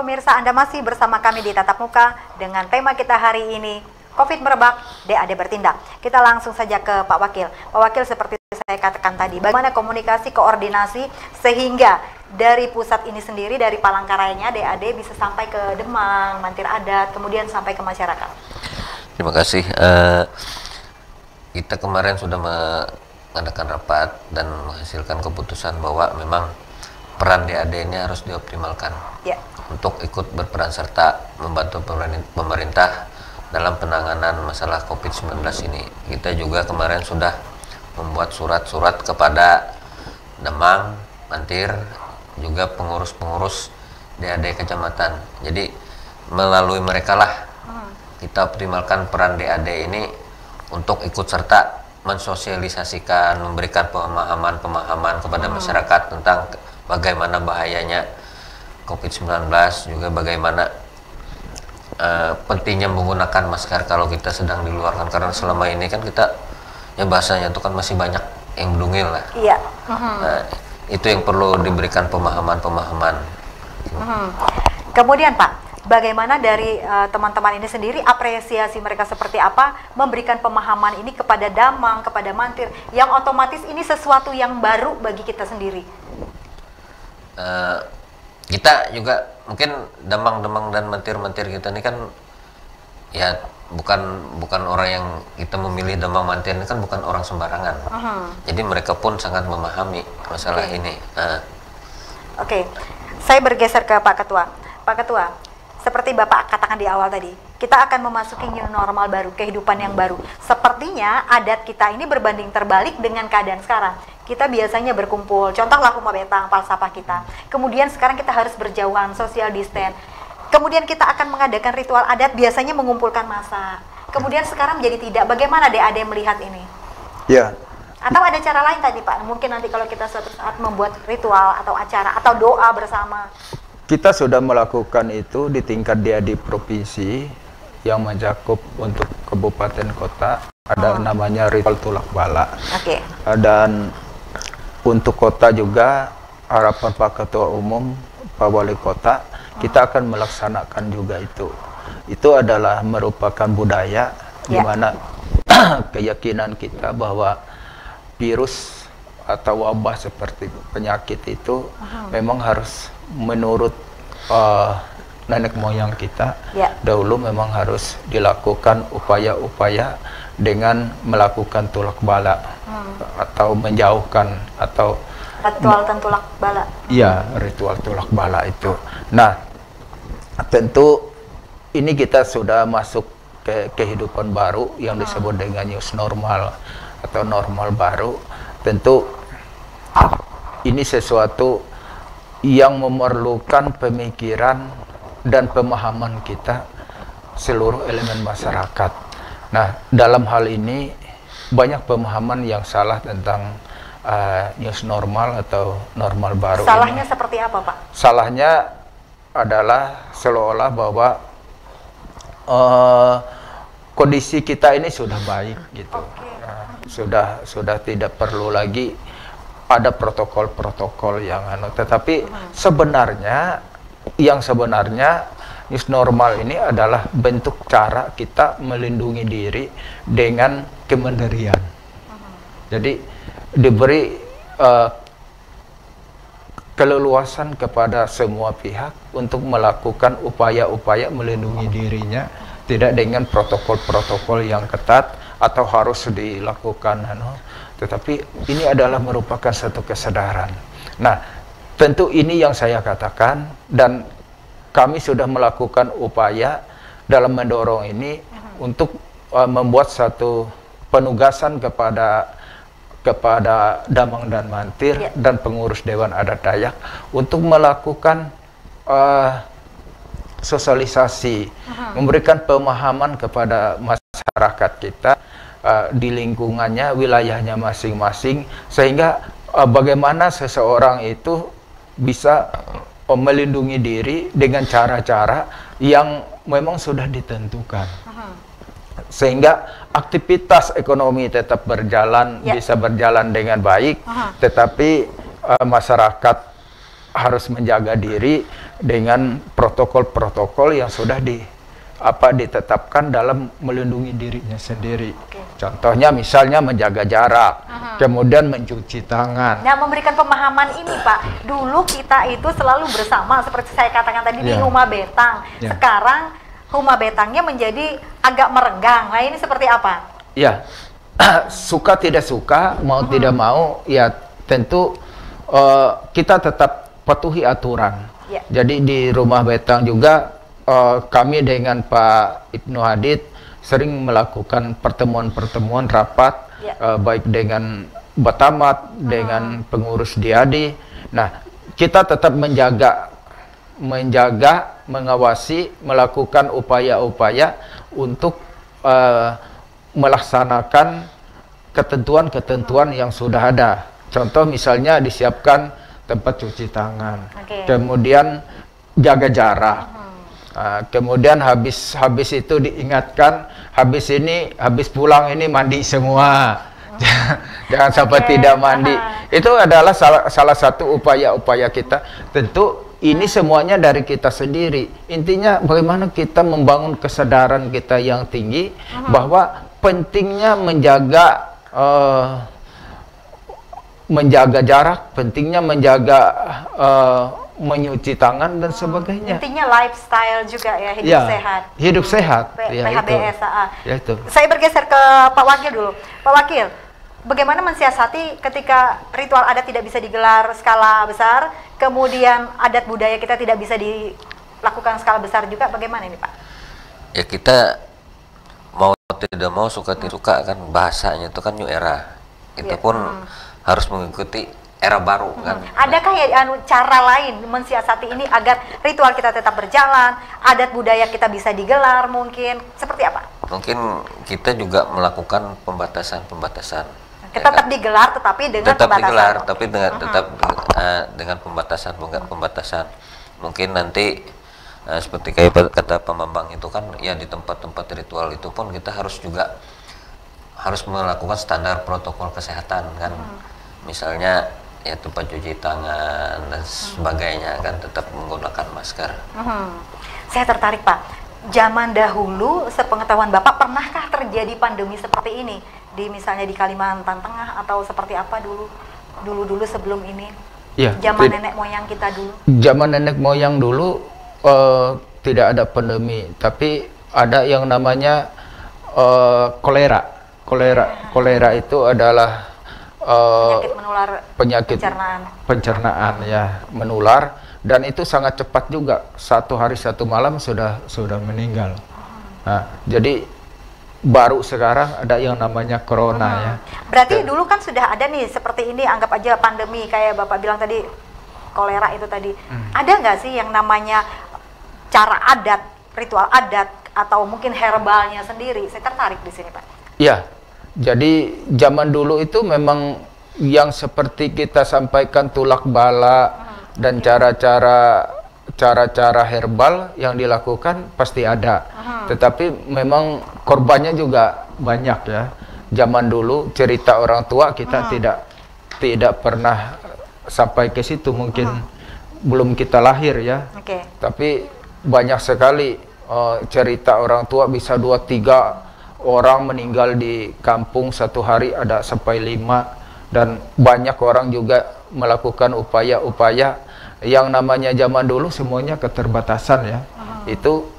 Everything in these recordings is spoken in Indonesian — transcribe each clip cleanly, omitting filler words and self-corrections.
pemirsa, Anda masih bersama kami di Tatap Muka dengan tema kita hari ini, COVID merebak, DAD bertindak. Kita langsung saja ke Pak Wakil. Pak Wakil, seperti saya katakan tadi, bagaimana komunikasi, koordinasi sehingga dari pusat ini sendiri, dari Palangkarayanya, DAD bisa sampai ke Demang, Mantir Adat, kemudian sampai ke masyarakat? Terima kasih. Kita kemarin sudah mengadakan rapat dan menghasilkan keputusan bahwa memang peran DAD ini harus dioptimalkan untuk ikut berperan serta membantu pemerintah dalam penanganan masalah COVID-19 ini. Kita juga kemarin sudah membuat surat-surat kepada Demang, Mantir, juga pengurus-pengurus DAD kecamatan. Jadi melalui mereka lah kita optimalkan peran DAD ini untuk ikut serta mensosialisasikan, memberikan pemahaman kepada masyarakat tentang bagaimana bahayanya COVID-19, juga bagaimana pentingnya menggunakan masker kalau kita sedang di luar kan, karena selama ini kan kita ya bahasanya itu kan masih banyak yang dungil lah. Iya. Nah, itu yang perlu diberikan pemahaman. Kemudian Pak, bagaimana dari teman-teman ini sendiri, apresiasi mereka seperti apa memberikan pemahaman ini kepada Damang, kepada Mantir, yang otomatis ini sesuatu yang baru bagi kita sendiri? Kita juga mungkin Damang dan Mantir kita ini kan ya bukan orang yang kita memilih Damang Mantir ini kan bukan orang sembarangan. Jadi mereka pun sangat memahami masalah ini. Oke. Saya bergeser ke Pak Ketua. Pak Ketua, seperti Bapak katakan di awal tadi, kita akan memasuki new normal baru, kehidupan yang baru. Sepertinya adat kita ini berbanding terbalik dengan keadaan sekarang. Kita biasanya berkumpul, contohlah Kuma Betang, falsafah kita. Kemudian sekarang kita harus berjauhan, social distance. Kemudian kita akan mengadakan ritual adat, biasanya mengumpulkan massa. Kemudian sekarang menjadi tidak. Bagaimana DAD melihat ini? Ya. Atau ada cara lain tadi Pak? Mungkin nanti kalau kita suatu saat membuat ritual atau acara atau doa bersama. Kita sudah melakukan itu di tingkat DAD provinsi yang mencakup untuk kabupaten kota. Ada namanya ritual tulak bala. Dan untuk kota juga harapan Pak Ketua Umum, Pak Wali Kota, kita akan melaksanakan juga itu. Itu adalah merupakan budaya di mana keyakinan kita bahwa virus atau wabah seperti penyakit itu memang harus menurut nenek moyang kita dahulu memang harus dilakukan upaya-upaya dengan melakukan tulak bala atau menjauhkan atau ritual tulak bala. Iya, ritual tulak bala itu. Nah, tentu ini kita sudah masuk ke kehidupan baru yang disebut dengan new normal atau normal baru. Tentu ini sesuatu yang memerlukan pemikiran dan pemahaman kita seluruh elemen masyarakat. Nah, dalam hal ini banyak pemahaman yang salah tentang new normal atau normal baru. Salahnya ini. Seperti apa, Pak? Salahnya adalah seolah-olah bahwa kondisi kita ini sudah baik gitu. Sudah tidak perlu lagi ada protokol-protokol yang tetapi sebenarnya new normal ini adalah bentuk cara kita melindungi diri dengan kemandirian. Jadi diberi keleluasan kepada semua pihak untuk melakukan upaya-upaya melindungi dirinya, tidak dengan protokol-protokol yang ketat atau harus dilakukan tetapi ini adalah merupakan satu kesadaran. Nah, tentu ini yang saya katakan dan kami sudah melakukan upaya dalam mendorong ini untuk membuat satu penugasan kepada Damang dan Mantir dan pengurus Dewan Adat Dayak untuk melakukan sosialisasi, memberikan pemahaman kepada masyarakat kita di lingkungannya, wilayahnya masing-masing, sehingga bagaimana seseorang itu bisa melindungi diri dengan cara-cara yang memang sudah ditentukan, sehingga aktivitas ekonomi tetap berjalan, bisa berjalan dengan baik, tetapi masyarakat harus menjaga diri dengan protokol-protokol yang sudah ditetapkan dalam melindungi dirinya sendiri. Contohnya misalnya menjaga jarak, kemudian mencuci tangan. Nah, memberikan pemahaman ini Pak, dulu kita itu selalu bersama seperti saya katakan tadi di Huma Betang. Sekarang Huma Betangnya menjadi agak merenggang. Nah, ini seperti apa? Ya, suka tidak suka, mau tidak mau, ya tentu kita tetap patuhi aturan. Jadi di Rumah Betang juga kami dengan Pak Ibnu Hadid sering melakukan pertemuan-pertemuan rapat, baik dengan Batamat, dengan pengurus Diadi. Nah, kita tetap menjaga, mengawasi, melakukan upaya-upaya untuk melaksanakan ketentuan-ketentuan yang sudah ada. Contoh misalnya disiapkan tempat cuci tangan, kemudian jaga jarak. Kemudian habis itu diingatkan, habis pulang ini mandi semua. Jangan sampai tidak mandi. Itu adalah salah satu upaya-upaya kita. Tentu ini semuanya dari kita sendiri. Intinya bagaimana kita membangun kesadaran kita yang tinggi bahwa pentingnya menjaga jarak, pentingnya menjaga menyuci tangan dan sebagainya. Intinya lifestyle juga ya, hidup sehat. Hidup sehat. PHBS. Itu. Saya bergeser ke Pak Wakil dulu. Pak Wakil, bagaimana mensiasati ketika ritual adat tidak bisa digelar skala besar, kemudian adat budaya kita tidak bisa dilakukan skala besar juga, bagaimana ini Pak? Ya kita mau tidak mau, suka tidak suka kan, bahasanya itu kan new era. Itu pun harus mengikuti era baru kan. Adakah cara lain mensiasati ini agar ritual kita tetap berjalan, adat budaya kita bisa digelar mungkin? Seperti apa? Mungkin kita juga melakukan pembatasan-pembatasan. Tetap digelar tetapi dengan tetap pembatasan. Digelar tapi dengan pembatasan. Mungkin nanti seperti kayak kata Pak Bambang itu kan, ya di tempat-tempat ritual itu pun kita harus melakukan standar protokol kesehatan kan. Misalnya ya tempat cuci tangan dan sebagainya kan tetap menggunakan masker. Saya tertarik Pak, zaman dahulu sepengetahuan Bapak pernahkah terjadi pandemi seperti ini misalnya di Kalimantan Tengah atau seperti apa dulu sebelum ini? Ya, zaman nenek moyang kita dulu. Zaman nenek moyang dulu tidak ada pandemi, tapi ada yang namanya kolera. Kolera itu adalah penyakit menular, penyakit pencernaan ya, menular, dan itu sangat cepat juga, 1 hari 1 malam sudah meninggal. Nah, jadi baru sekarang ada yang namanya corona ya. Berarti dulu kan sudah ada nih seperti ini, anggap aja pandemi kayak Bapak bilang tadi, kolera itu tadi. Ada nggak sih yang namanya cara adat, ritual adat atau mungkin herbalnya sendiri? Saya tertarik di sini Pak. Iya. Jadi zaman dulu itu memang yang seperti kita sampaikan tulak bala dan cara-cara herbal yang dilakukan pasti ada. Tetapi memang korbannya juga banyak ya. Zaman dulu cerita orang tua kita tidak pernah sampai ke situ, mungkin belum kita lahir ya. Tapi banyak sekali cerita orang tua, bisa 2-3 orang meninggal di kampung 1 hari ada sampai 5, dan banyak orang juga melakukan upaya-upaya yang namanya zaman dulu semuanya keterbatasan ya. Itu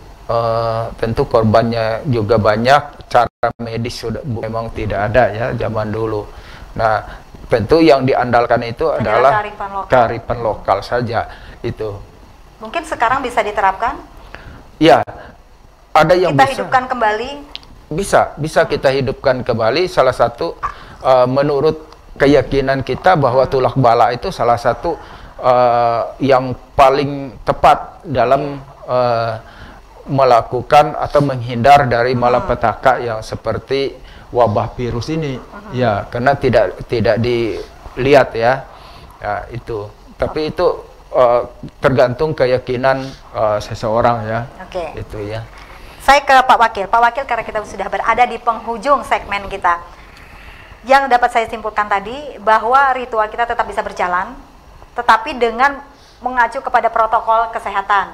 tentu korbannya juga banyak, cara medis sudah memang tidak ada ya zaman dulu. Nah, tentu yang diandalkan itu adalah kearifan lokal saja itu. Mungkin sekarang bisa diterapkan? Ya, ada yang kita hidupkan kembali. Bisa kita hidupkan kembali. Salah satu menurut keyakinan kita bahwa tulak bala itu salah satu yang paling tepat dalam melakukan atau menghindar dari malapetaka yang seperti wabah virus ini. Ya, karena tidak dilihat ya. Ya itu. Tapi itu tergantung keyakinan seseorang ya. Itu ya. Saya ke Pak Wakil. Pak Wakil, karena kita sudah berada di penghujung segmen kita, yang dapat saya simpulkan tadi bahwa ritual kita tetap bisa berjalan, tetapi dengan mengacu kepada protokol kesehatan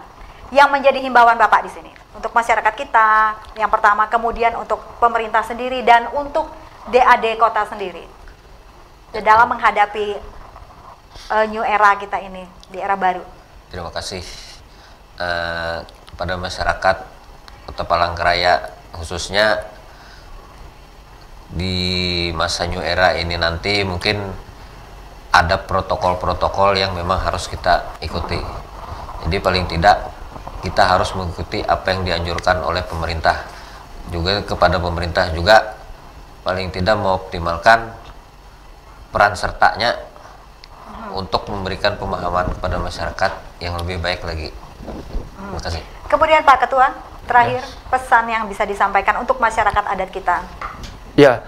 yang menjadi himbauan Bapak di sini untuk masyarakat kita yang pertama, kemudian untuk pemerintah sendiri dan untuk DAD kota sendiri dalam menghadapi new era kita ini, di era baru. Terima kasih kepada masyarakat Kota Palangkaraya, khususnya di masa new era ini nanti mungkin ada protokol-protokol yang memang harus kita ikuti. Jadi paling tidak kita harus mengikuti apa yang dianjurkan oleh pemerintah. Juga kepada pemerintah juga paling tidak mengoptimalkan peran sertanya untuk memberikan pemahaman kepada masyarakat yang lebih baik lagi. Terima kasih. Kemudian Pak Ketua, terakhir pesan yang bisa disampaikan untuk masyarakat adat kita. Ya,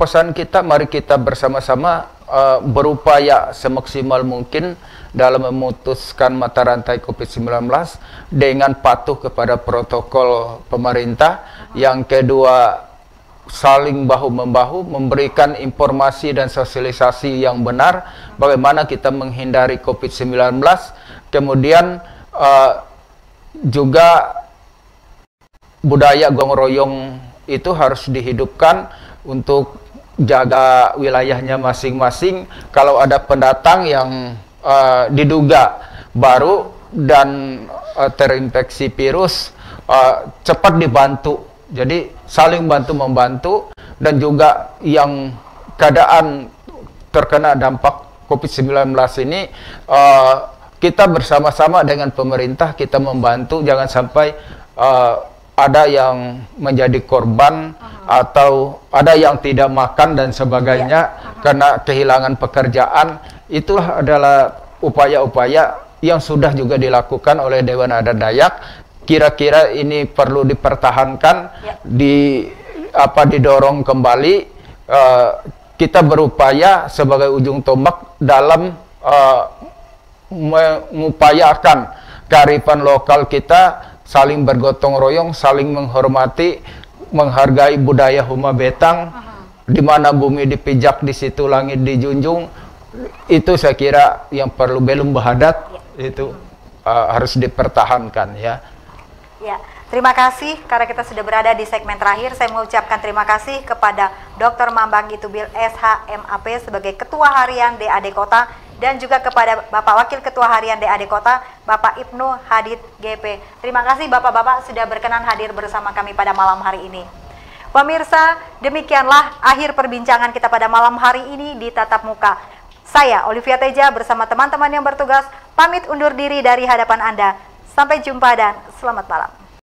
pesan kita, mari kita bersama-sama berupaya semaksimal mungkin dalam memutuskan mata rantai COVID-19 dengan patuh kepada protokol pemerintah. Yang kedua, saling bahu-membahu, memberikan informasi dan sosialisasi yang benar bagaimana kita menghindari COVID-19. Kemudian juga budaya gotong royong itu harus dihidupkan untuk jaga wilayahnya masing-masing. Kalau ada pendatang yang diduga baru dan terinfeksi virus, cepat dibantu. Jadi saling bantu-membantu, dan juga yang keadaan terkena dampak COVID-19 ini kita bersama-sama dengan pemerintah, kita membantu, jangan sampai ada yang menjadi korban atau ada yang tidak makan dan sebagainya karena kehilangan pekerjaan. Itulah adalah upaya-upaya yang sudah juga dilakukan oleh Dewan Adat Dayak. Kira-kira ini perlu dipertahankan, didorong kembali. Kita berupaya sebagai ujung tombak dalam mengupayakan kearifan lokal kita, saling bergotong royong, saling menghormati, menghargai budaya Huma Betang, di mana bumi dipijak, di situ langit dijunjung. Itu saya kira yang perlu, belum bahadat itu harus dipertahankan ya. Ya, terima kasih karena kita sudah berada di segmen terakhir. Saya mengucapkan terima kasih kepada Dr. Mambang Gitubil SHMAP sebagai Ketua Harian DAD Kota, dan juga kepada Bapak Wakil Ketua Harian DAD Kota, Bapak Ibnu Hadid GP. Terima kasih Bapak-Bapak sudah berkenan hadir bersama kami pada malam hari ini. Pemirsa, demikianlah akhir perbincangan kita pada malam hari ini di Tatap Muka. Saya, Olivia Teja, bersama teman-teman yang bertugas, pamit undur diri dari hadapan Anda. Sampai jumpa dan selamat malam.